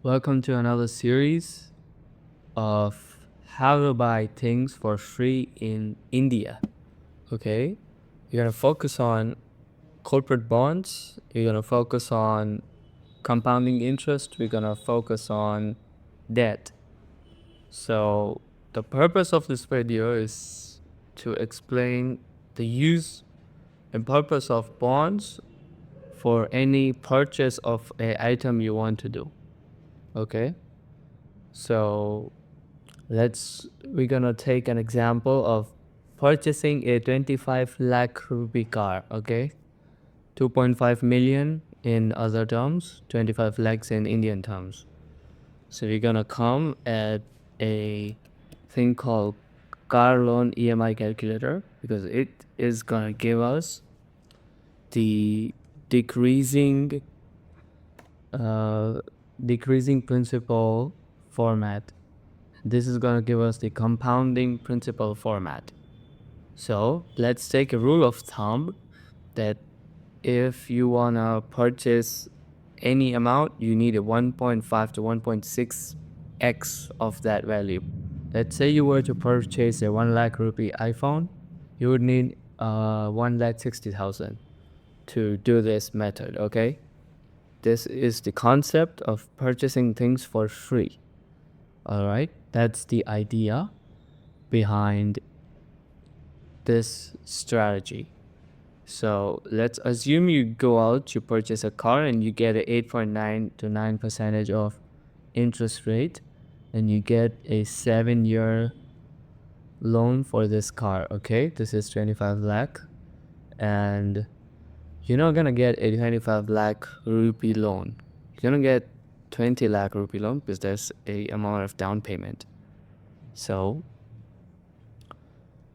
Welcome to another series of how to buy things for free in India. Okay, you're gonna focus on corporate bonds, you're gonna focus on compounding interest, we're gonna focus on debt. So, the purpose of this video is to explain the use and purpose of bonds for any purchase of an item you want to do. Okay, so we're gonna take an example of purchasing a 25 lakh rupee car. Okay, 2.5 million in other terms, 25 lakhs in Indian terms. So we're gonna come at a thing called car loan EMI calculator, because it is gonna give us the decreasing decreasing principal format. This is going to give us the compounding principal format. So let's take a rule of thumb that if you want to purchase any amount, you need a 1.5 to 1.6x of that value. Let's say you were to purchase a 1 lakh rupee iPhone, you would need 1,60,000 to do this method. Okay, this is the concept of purchasing things for free. All right, that's the idea behind this strategy. So let's assume you go out to purchase a car and you get a 8.9 to 9% of interest rate, and you get a 7-year loan for this car. Okay, this is 25 lakh, and you're not gonna get a 25 lakh rupee loan. You're gonna get 20 lakh rupee loan because there's a amount of down payment. So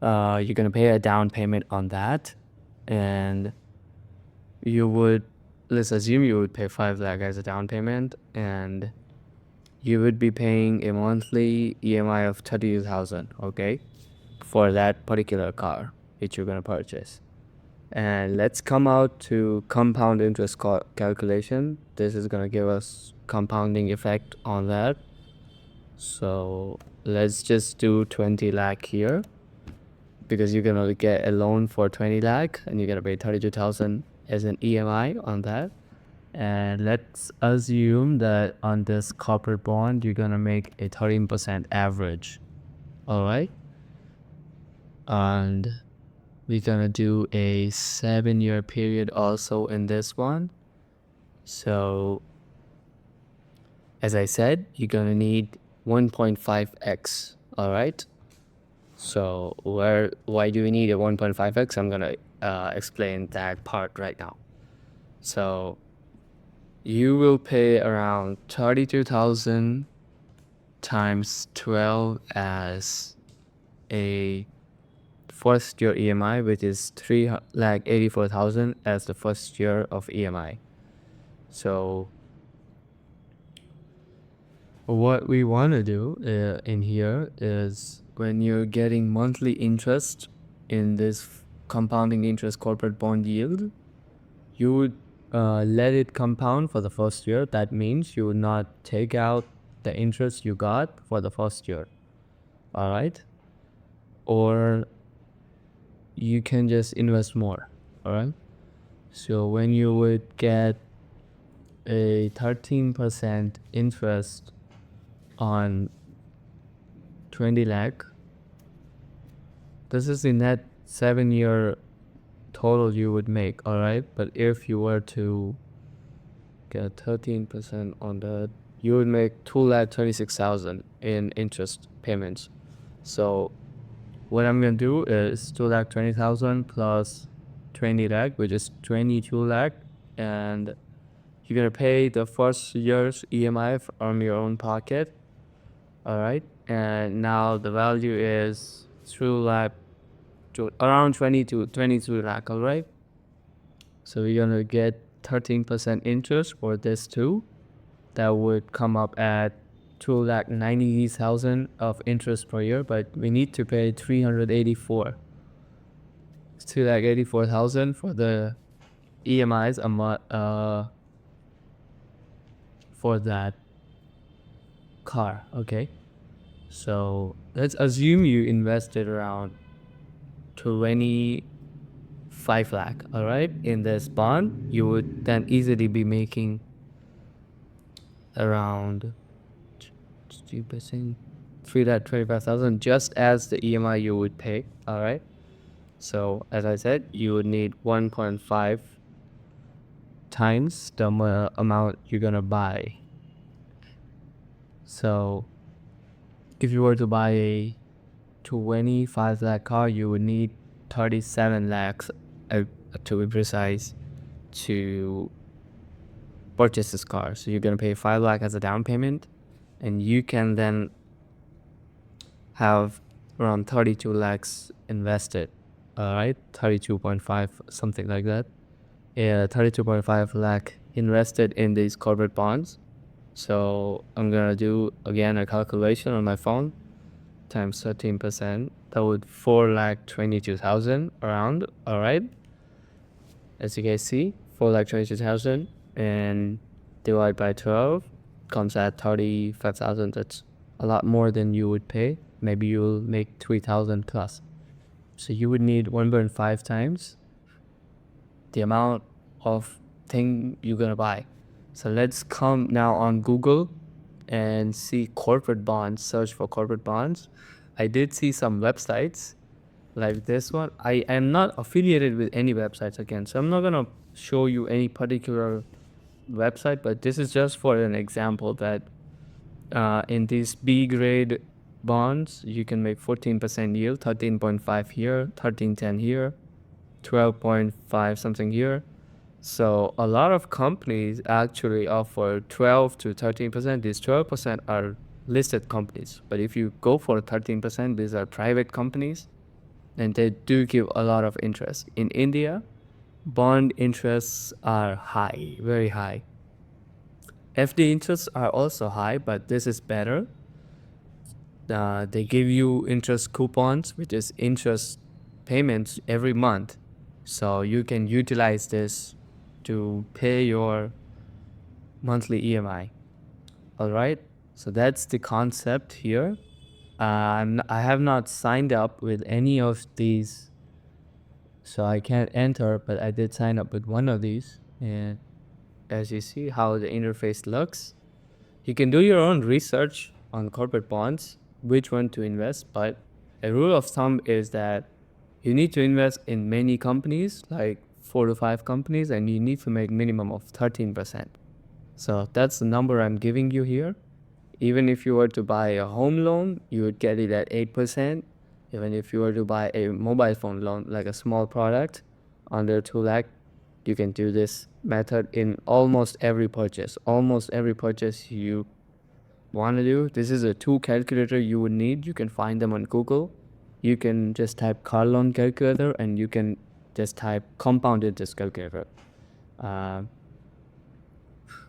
you're gonna pay a down payment on that, and let's assume you would pay 5 lakh as a down payment, and you would be paying a monthly EMI of 32,000. Okay, for that particular car which you're gonna purchase. And let's come out to compound interest calculation. This is gonna give us compounding effect on that. So let's just do 20 lakh here, because you're gonna get a loan for 20 lakh and you're gonna pay 32,000 as an EMI on that. And let's assume that on this corporate bond you're gonna make a 13% average. All right, and we're gonna do a 7-year period also in this one. So as I said, you're gonna need 1.5x. All right, so why do we need a 1.5x? I'm gonna explain that part right now. So you will pay around 32,000 times 12 as a first year EMI, which is 3,84,000 as the first year of EMI. So what we want to do in here is, when you're getting monthly interest in this compounding interest corporate bond yield, you would let it compound for the first year. That means you would not take out the interest you got for the first year. All right, or you can just invest more. All right, so when you would get a 13% interest on 20 lakh, this is the net 7-year total you would make. All right, but if you were to get 13% on that, you would make 2,26,000 in interest payments. So what I'm gonna do is 2,20,000 plus 20 lakh, which is 22 lakh, and you're gonna pay the first year's EMI from your own pocket. All right, and now the value is 3 lakh to around 20 to 22 lakh. All right, so you're gonna get 13% interest for this too. That would come up at 2,90,000 of interest per year, but we need to pay 284,000 for the EMIs for that. car, okay? So let's assume you invested around 25 lakh, all right, in this bond. You would then easily be making around 2%, 325,000 just as the EMI you would pay, all right? So as I said, you would need 1.5 times the amount you're gonna buy. So if you were to buy a 25 lakh car, you would need 37 lakhs, to be precise, to purchase this car. So you're gonna pay 5 lakh as a down payment, and you can then have around 32 lakhs invested. All right, 32.5, something like that. Yeah, 32.5 lakh invested in these corporate bonds. So I'm gonna do again a calculation on my phone times 13%. That would 4,22,000 around. All right, as you guys see, 4,22,000 and divide by 12 comes at 35,000. That's a lot more than you would pay. Maybe you'll make 3,000 plus. So you would need 1.5 times the amount of thing you're gonna buy. So let's come now on Google and see corporate bonds, search for corporate bonds. I did see some websites like this one. I am not affiliated with any websites again, so I'm not gonna show you any particular website, but this is just for an example that in these B grade bonds, you can make 14% yield, 13.5 here, 13.10 here, 12.5 something here. So a lot of companies actually offer 12 to 13%. These 12% are listed companies, but if you go for 13%, these are private companies, and they do give a lot of interest. In India, bond interests are high, very high. FD interests are also high, but this is better. They give you interest coupons, which is interest payments every month. So you can utilize this to pay your monthly EMI. All right. So that's the concept here. I have not signed up with any of these, so I can't enter, but I did sign up with one of these. And as you see how the interface looks, you can do your own research on corporate bonds, which one to invest. But a rule of thumb is that you need to invest in many companies, like 4 to 5 companies, and you need to make minimum of 13%. So that's the number I'm giving you here. Even if you were to buy a home loan, you would get it at 8%. Even if you were to buy a mobile phone loan, like a small product under 2 lakh, you can do this method in almost every purchase. Almost every purchase you want to do. This is a tool calculator you would need. You can find them on Google. You can just type car loan calculator, and you can just type compound interest calculator.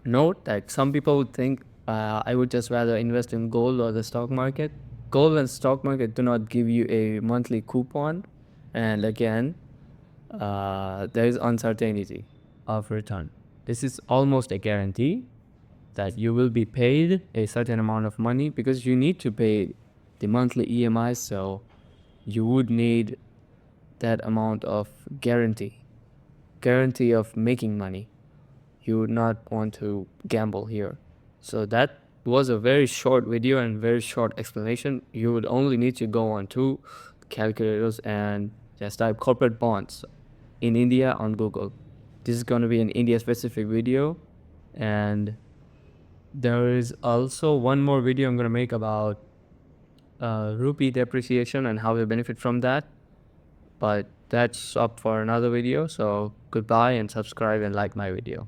Note that some people would think I would just rather invest in gold or the stock market. Gold and stock market do not give you a monthly coupon, and again, there is uncertainty of return. This is almost a guarantee that you will be paid a certain amount of money, because you need to pay the monthly EMI, so you would need that amount of guarantee of making money. You would not want to gamble here. So that was a very short video and very short explanation. You would only need to go on 2 calculators and just type corporate bonds in India on Google. This is going to be an India specific video, and there is also one more video I'm going to make about rupee depreciation and how we benefit from that, but that's up for another video. So goodbye, and subscribe and like my video.